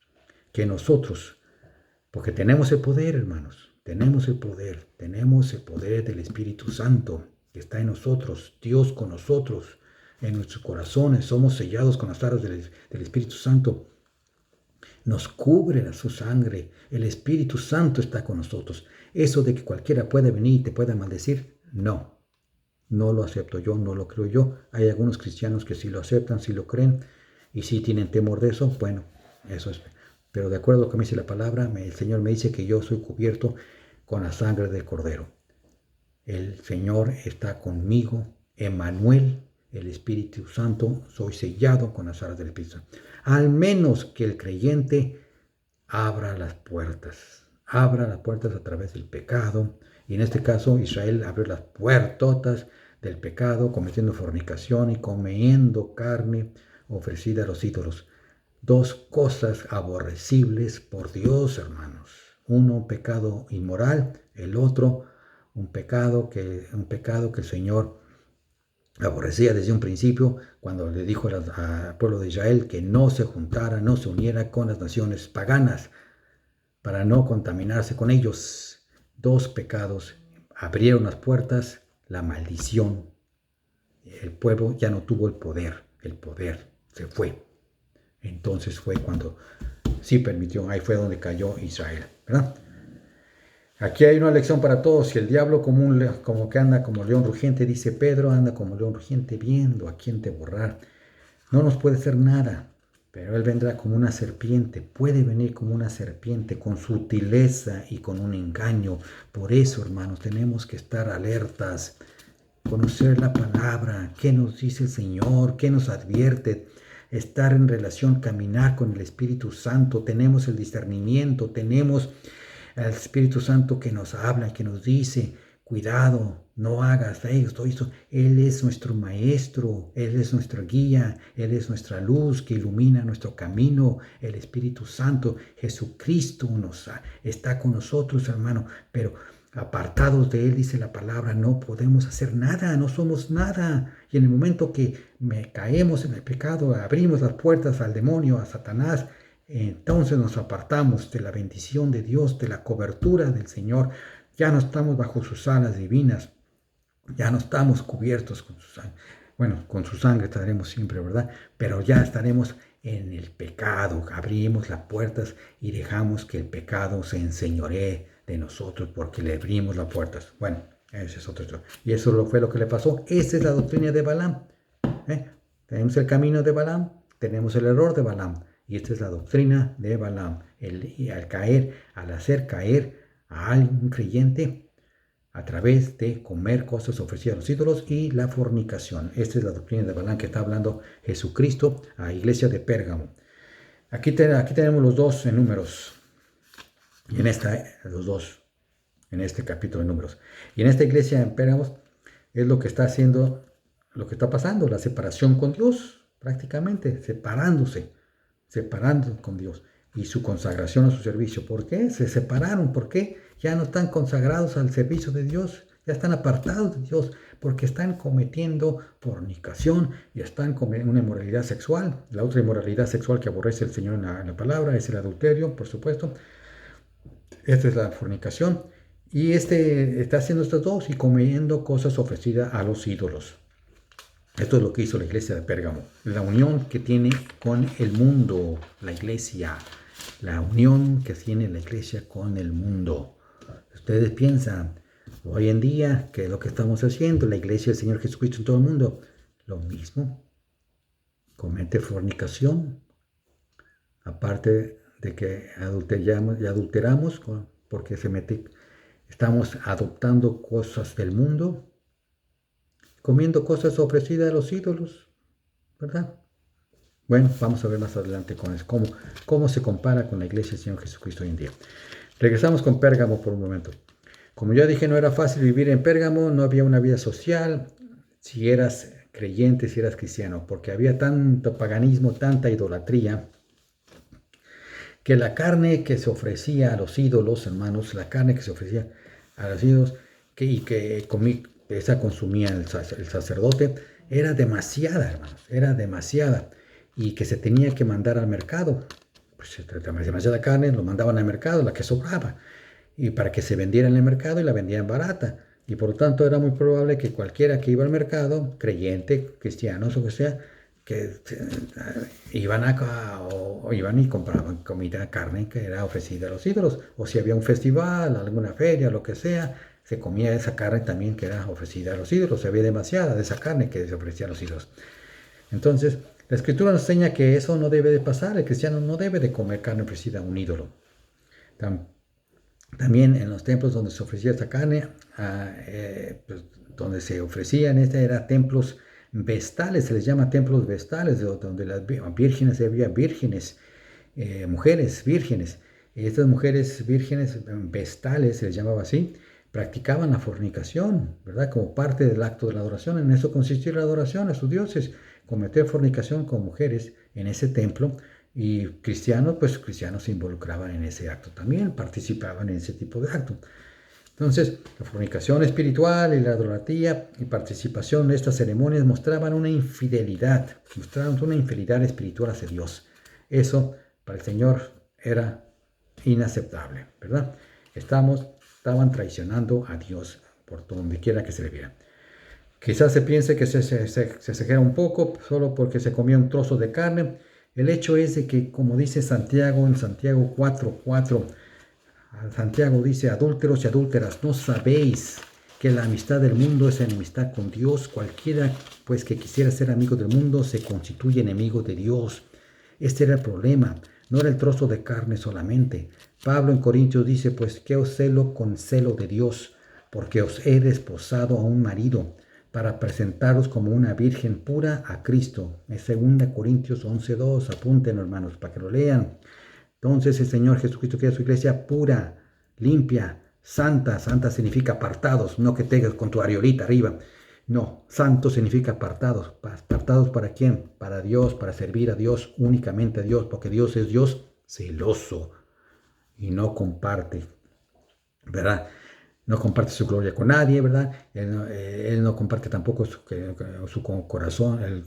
que nosotros, porque tenemos el poder, hermanos, tenemos el poder del Espíritu Santo que está en nosotros, Dios con nosotros, en nuestros corazones, somos sellados con las alas del Espíritu Santo. Nos cubre su sangre, el Espíritu Santo está con nosotros. Eso de que cualquiera puede venir y te pueda maldecir, no lo acepto yo, no lo creo yo. Hay algunos cristianos que sí lo aceptan, sí lo creen y sí tienen temor de eso. Bueno, eso es. Pero de acuerdo a lo que me dice la palabra, el Señor me dice que yo soy cubierto con la sangre del Cordero. El Señor está conmigo, Emmanuel, el Espíritu Santo, soy sellado con las alas del Espíritu Santo. Al menos que el creyente abra las puertas a través del pecado. Y en este caso Israel abrió las puertotas del pecado, cometiendo fornicación y comiendo carne ofrecida a los ídolos. Dos cosas aborrecibles por Dios, hermanos. Uno, un pecado inmoral, el otro, un pecado que el Señor aborrecía desde un principio, cuando le dijo al pueblo de Israel que no se juntara, no se uniera con las naciones paganas, para no contaminarse con ellos. Dos pecados abrieron las puertas, la maldición. El pueblo ya no tuvo el poder se fue. Entonces fue cuando sí permitió, ahí fue donde cayó Israel, ¿verdad? Aquí hay una lección para todos. Si el diablo como que anda como león rugiente, dice Pedro, anda como león rugiente viendo a quién devorar. No nos puede hacer nada, pero él vendrá como una serpiente. Puede venir como una serpiente, con sutileza y con un engaño. Por eso, hermanos, tenemos que estar alertas. conocer la palabra, qué nos dice el Señor, qué nos advierte, estar en relación, caminar con el Espíritu Santo. Tenemos el discernimiento, tenemos al Espíritu Santo que nos habla, que nos dice, cuidado, no hagas esto, esto. Él es nuestro maestro, Él es nuestra guía, Él es nuestra luz que ilumina nuestro camino. El Espíritu Santo, Jesucristo está con nosotros, hermano, pero apartados de Él, dice la palabra, no podemos hacer nada, no somos nada. Y en el momento que caemos en el pecado, abrimos las puertas al demonio, a Satanás, entonces nos apartamos de la bendición de Dios, de la cobertura del Señor. Ya no estamos bajo sus alas divinas, ya no estamos cubiertos con su sangre. Bueno, con su sangre estaremos siempre, ¿verdad? Pero ya estaremos en el pecado. Abrimos las puertas y dejamos que el pecado se enseñoree de nosotros porque le abrimos las puertas. Bueno, ese es otro. Y eso fue lo que le pasó. Esa es la doctrina de Balaam. Tenemos el camino de Balaam, tenemos el error de Balaam. Y esta es la doctrina de Balaam. Al hacer caer a algún creyente a través de comer cosas ofrecidas a los ídolos y la fornicación. Esta es la doctrina de Balaam que está hablando Jesucristo a la iglesia de Pérgamo. Aquí tenemos los dos en Números. Y los dos en este capítulo de Números. Y en esta iglesia en Pérgamo es lo que está haciendo, lo que está pasando, la separación con Dios, prácticamente, separando con Dios y su consagración a su servicio. ¿Por qué? Se separaron. ¿Por qué? Ya no están consagrados al servicio de Dios, ya están apartados de Dios, porque están cometiendo fornicación y están cometiendo una inmoralidad sexual. La otra inmoralidad sexual que aborrece el Señor en la palabra es el adulterio, por supuesto. Esta es la fornicación. Y está haciendo estos dos y comiendo cosas ofrecidas a los ídolos. Esto es lo que hizo la iglesia de Pérgamo. La unión que tiene con el mundo, la iglesia. La unión que tiene la iglesia con el mundo. Ustedes piensan, hoy en día, ¿qué es lo que estamos haciendo? La iglesia del Señor Jesucristo en todo el mundo. Lo mismo. Comete fornicación. Aparte de que adulteramos porque estamos adoptando cosas del mundo. Comiendo cosas ofrecidas a los ídolos, ¿verdad? Bueno, vamos a ver más adelante con eso, cómo se compara con la iglesia del Señor Jesucristo hoy en día. Regresamos con Pérgamo por un momento. Como ya dije, no era fácil vivir en Pérgamo, no había una vida social, si eras creyente, si eras cristiano, porque había tanto paganismo, tanta idolatría, que la carne que se ofrecía a los ídolos, hermanos, la carne que se ofrecía a los ídolos, esa consumía el sacerdote, era demasiada, hermanos, era demasiada, y que se tenía que mandar al mercado. Pues demasiada carne, lo mandaban al mercado, la que sobraba, y para que se vendiera en el mercado y la vendían barata. Y por lo tanto era muy probable que cualquiera que iba al mercado, creyente, cristianos o que sea, que iban y compraban carne que era ofrecida a los ídolos. O si había un festival, alguna feria, lo que sea, se comía esa carne también que era ofrecida a los ídolos. Había demasiada de esa carne que se ofrecía a los ídolos. Entonces, la Escritura nos enseña que eso no debe de pasar. El cristiano no debe de comer carne ofrecida a un ídolo. También en los templos donde se ofrecía esta carne, donde se ofrecían, eran templos vestales, se les llama templos vestales, donde las vírgenes, había vírgenes, mujeres vírgenes. Y estas mujeres vírgenes vestales, se les llamaba así, practicaban la fornicación, ¿verdad? Como parte del acto de la adoración. En eso consistía la adoración a sus dioses, cometer fornicación con mujeres en ese templo. Y cristianos se involucraban en ese acto también, participaban en ese tipo de acto. Entonces, la fornicación espiritual y la idolatría y participación en estas ceremonias mostraban una infidelidad espiritual hacia Dios. Eso para el Señor era inaceptable, ¿verdad? Estaban traicionando a Dios por donde quiera que se le viera. Quizás se piense que se exagera un poco solo porque se comía un trozo de carne. El hecho es de que, como dice Santiago en Santiago 4:4, Santiago dice: adúlteros y adúlteras, ¿no sabéis que la amistad del mundo es enemistad con Dios? Cualquiera pues que quisiera ser amigo del mundo se constituye enemigo de Dios. Este era el problema, no era el trozo de carne solamente. Pablo en Corintios dice: pues que os celo con celo de Dios, porque os he desposado a un marido, para presentaros como una virgen pura a Cristo. Es 2 Corintios 11:2. Apunten, hermanos, para que lo lean. Entonces el Señor Jesucristo quiere su iglesia pura, limpia, santa. Santa significa apartados, no que tengas con tu areolita arriba. No, santo significa apartados. ¿Apartados para quién? Para Dios, para servir a Dios, únicamente a Dios, porque Dios es Dios celoso y no comparte, ¿verdad? No comparte su gloria con nadie, ¿verdad? Él no comparte tampoco su corazón,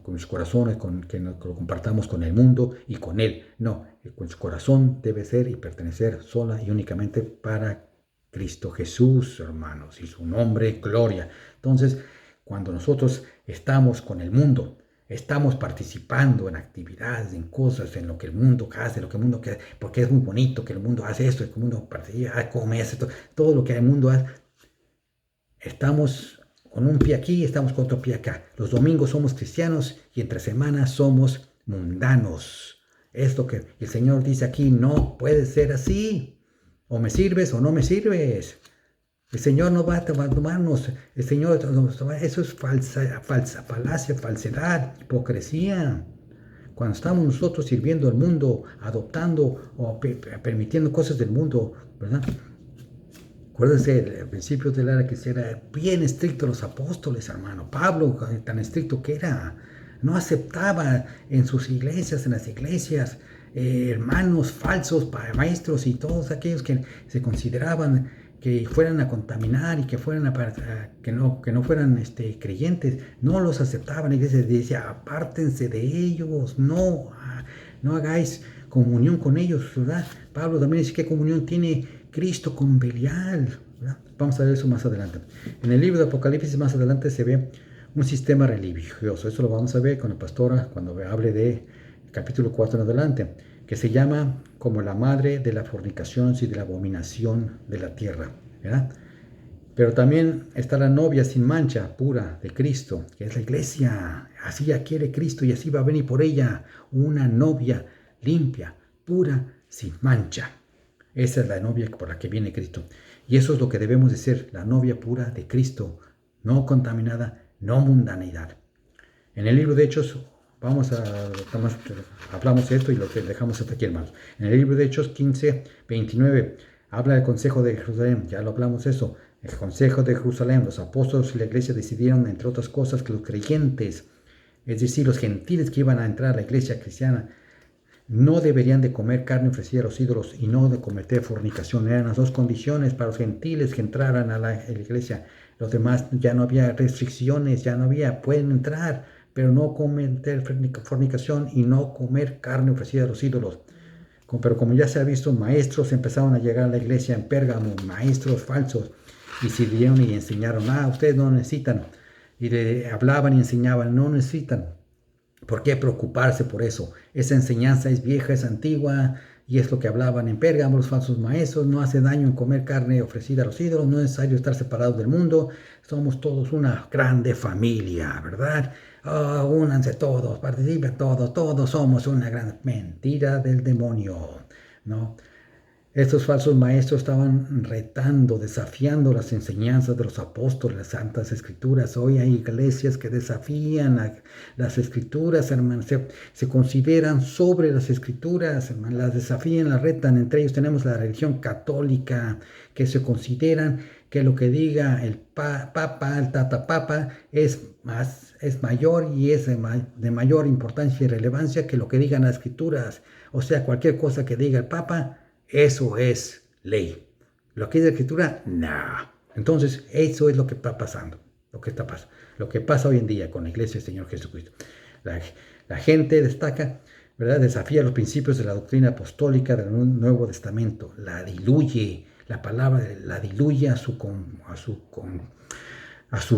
con sus corazones, que lo compartamos con el mundo y con Él. No, con su corazón debe ser y pertenecer sola y únicamente para Cristo Jesús, hermanos, y su nombre, gloria. Entonces, cuando nosotros estamos con el mundo, estamos participando en actividades, en cosas, en lo que el mundo hace, lo que el mundo quiere, porque es muy bonito que el mundo hace esto, que el mundo participa, come esto, todo lo que el mundo hace. Estamos con un pie aquí, estamos con otro pie acá. Los domingos somos cristianos y entre semanas somos mundanos. Es lo que el Señor dice aquí, no puede ser así. O me sirves o no me sirves. El Señor no va a tomarnos, el Señor, eso es falacia, falsedad, hipocresía. Cuando estamos nosotros sirviendo al mundo, adoptando o permitiendo cosas del mundo, ¿verdad? Acuérdense, al principio de la era cristiana, bien estricto los apóstoles, hermano. Pablo, tan estricto que era, no aceptaba en sus iglesias, en las iglesias, hermanos falsos, maestros y todos aquellos que se consideraban que fueran a contaminar y que fueran que no fueran creyentes, no los aceptaban. La iglesia decía, apártense de ellos, no hagáis comunión con ellos, ¿verdad? Pablo también dice qué comunión tiene Cristo con Belial, ¿verdad? Vamos a ver eso más adelante. En el libro de Apocalipsis más adelante se ve un sistema religioso. Eso lo vamos a ver con la pastora cuando hable de capítulo 4 en adelante, que se llama como la madre de la fornicación y de la abominación de la tierra, ¿verdad? Pero también está la novia sin mancha, pura, de Cristo, que es la iglesia. Así ya quiere Cristo y así va a venir por ella una novia limpia, pura, sin mancha. Esa es la novia por la que viene Cristo. Y eso es lo que debemos de ser, la novia pura de Cristo, no contaminada, no mundanidad. En el libro de Hechos, hablamos de esto y lo que dejamos hasta aquí, hermanos. En el libro de Hechos 15:29, habla del Consejo de Jerusalén, ya lo hablamos eso. El Consejo de Jerusalén, los apóstoles y la iglesia decidieron, entre otras cosas, que los creyentes, es decir, los gentiles que iban a entrar a la iglesia cristiana, no deberían de comer carne ofrecida a los ídolos y no de cometer fornicación. Eran las dos condiciones para los gentiles que entraran a la iglesia. Los demás ya no había restricciones, pueden entrar, pero no cometer fornicación y no comer carne ofrecida a los ídolos. Pero como ya se ha visto, maestros empezaron a llegar a la iglesia en Pérgamo, maestros falsos, y sirvieron y enseñaron, ustedes no necesitan. Y le hablaban y enseñaban, no necesitan. ¿Por qué preocuparse por eso? Esa enseñanza es vieja, es antigua, y es lo que hablaban en Pérgamo los falsos maestros. No hace daño en comer carne ofrecida a los ídolos, no es necesario estar separados del mundo. Somos todos una grande familia, ¿verdad? Únanse todos, participen todos somos una gran mentira del demonio, ¿no? Estos falsos maestros estaban retando, desafiando las enseñanzas de los apóstoles, las santas escrituras. Hoy hay iglesias que desafían las escrituras, hermanos. Se consideran sobre las escrituras, hermanos. Las desafían, las retan. Entre ellos tenemos la religión católica, que se consideran que lo que diga el papa, el tatapapa, es mayor y es de mayor importancia y relevancia que lo que digan las escrituras. O sea, cualquier cosa que diga el papa, eso es ley. Lo que es la escritura, no. Entonces, eso es lo que está pasando. Lo que pasa hoy en día con la iglesia del Señor Jesucristo. La gente destaca, ¿verdad? Desafía los principios de la doctrina apostólica del Nuevo Testamento. La diluye. La palabra la diluye a su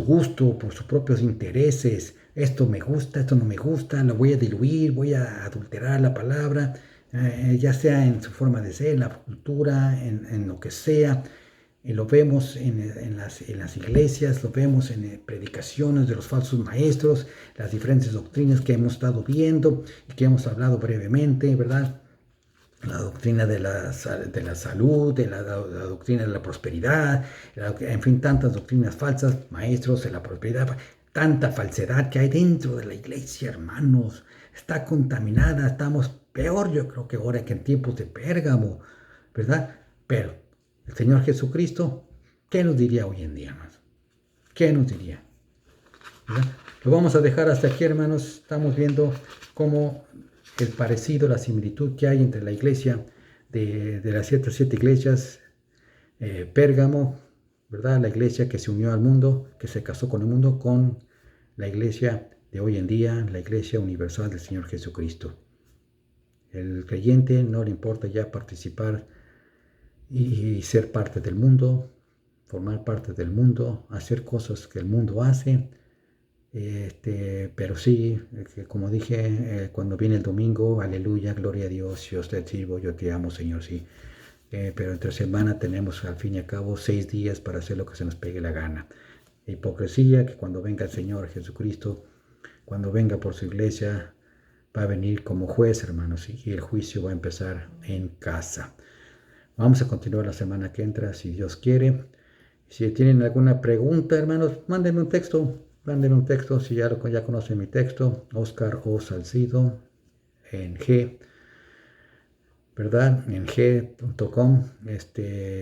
gusto, por sus propios intereses. Esto me gusta, esto no me gusta. Lo voy a diluir, voy a adulterar la palabra. Ya sea en su forma de ser, en la cultura, en lo que sea. Lo vemos en las iglesias, lo vemos en predicaciones de los falsos maestros, las diferentes doctrinas que hemos estado viendo y que hemos hablado brevemente, ¿verdad? la doctrina de la salud, la doctrina de la prosperidad, en fin, tantas doctrinas falsas, maestros de la prosperidad, tanta falsedad que hay dentro de la iglesia, hermanos. Está contaminada, estamos peor, yo creo que ahora que en tiempos de Pérgamo, ¿verdad? Pero el Señor Jesucristo, ¿qué nos diría hoy en día, hermanos? ¿Qué nos diría? ¿Verdad? Lo vamos a dejar hasta aquí, hermanos. Estamos viendo cómo el parecido, la similitud que hay entre la iglesia de las siete iglesias, Pérgamo, ¿verdad? La iglesia que se unió al mundo, que se casó con el mundo, con la iglesia de hoy en día, la iglesia universal del Señor Jesucristo. El creyente no le importa ya participar y ser parte del mundo, formar parte del mundo, hacer cosas que el mundo hace. Pero sí, como dije, cuando viene el domingo, aleluya, gloria a Dios, yo te sirvo, yo te amo, Señor, sí. Pero entre semana tenemos al fin y al cabo 6 días para hacer lo que se nos pegue la gana. Hipocresía, que cuando venga el Señor Jesucristo, cuando venga por su iglesia, va a venir como juez, hermanos, y el juicio va a empezar en casa. Vamos a continuar la semana que entra, si Dios quiere. Si tienen alguna pregunta, hermanos, mándenme un texto. Mándenme un texto, si ya conocen mi texto, Oscar O. Salcido, en G, ¿verdad? En g.com.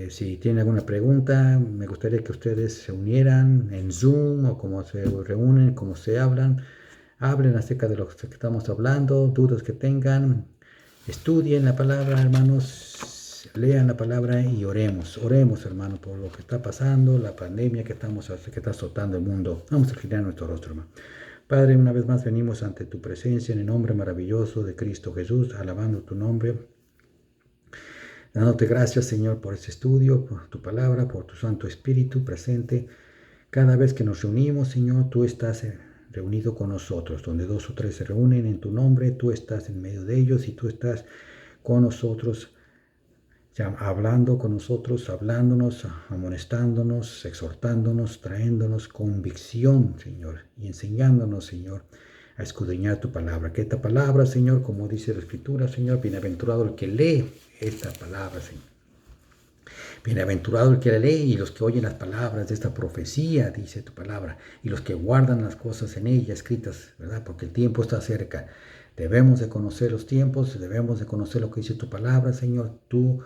Si tienen alguna pregunta, me gustaría que ustedes se unieran en Zoom o cómo se reúnen, cómo se hablan. Hablen acerca de lo que estamos hablando, dudas que tengan. Estudien la palabra, hermanos. Lean la palabra y oremos. Oremos, hermano, por lo que está pasando, la pandemia que está azotando el mundo. Vamos a girar nuestro rostro, hermano. Padre, una vez más venimos ante tu presencia en el nombre maravilloso de Cristo Jesús, alabando tu nombre, dándote gracias, Señor, por este estudio, por tu palabra, por tu Santo Espíritu presente. Cada vez que nos reunimos, Señor, tú estás reunido con nosotros. Donde 2 o 3 se reúnen en tu nombre, tú estás en medio de ellos y tú estás con nosotros, ya hablando con nosotros, hablándonos, amonestándonos, exhortándonos, trayéndonos convicción, Señor, y enseñándonos, Señor, a escudriñar tu palabra. Que esta palabra, Señor, como dice la Escritura, Señor, bienaventurado el que lee esta palabra, Señor. Bienaventurado el que la lee y los que oyen las palabras de esta profecía, dice tu palabra, y los que guardan las cosas en ella escritas, ¿verdad? Porque el tiempo está cerca. Debemos de conocer los tiempos, debemos de conocer lo que dice tu palabra, Señor. Tú,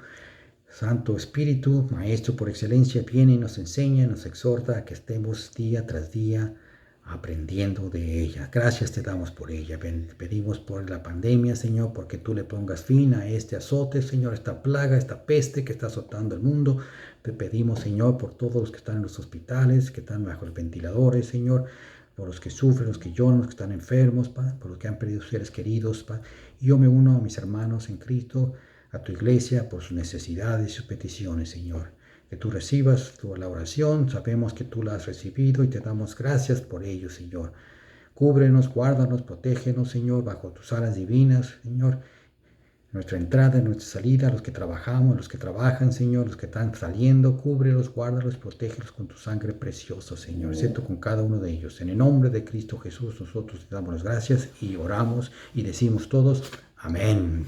Santo Espíritu, Maestro por excelencia, viene y nos enseña, nos exhorta a que estemos día tras día aprendiendo de ella. Gracias te damos por ella. Pedimos por la pandemia, Señor, porque tú le pongas fin a este azote, Señor, esta plaga, esta peste que está azotando el mundo. Te pedimos, Señor, por todos los que están en los hospitales, que están bajo los ventiladores, Señor, por los que sufren, los que lloran, los que están enfermos, por los que han perdido seres queridos, Y yo me uno a mis hermanos en Cristo, a tu iglesia, por sus necesidades y sus peticiones, Señor. Que tú recibas la oración, sabemos que tú la has recibido y te damos gracias por ello, Señor. Cúbrenos, guárdanos, protégenos, Señor, bajo tus alas divinas, Señor. Nuestra entrada, nuestra salida, los que trabajamos, los que trabajan, Señor, los que están saliendo, cúbrelos, guárdalos, protégelos con tu sangre preciosa, Señor, excepto con cada uno de ellos. En el nombre de Cristo Jesús, nosotros te damos las gracias y oramos y decimos todos, amén.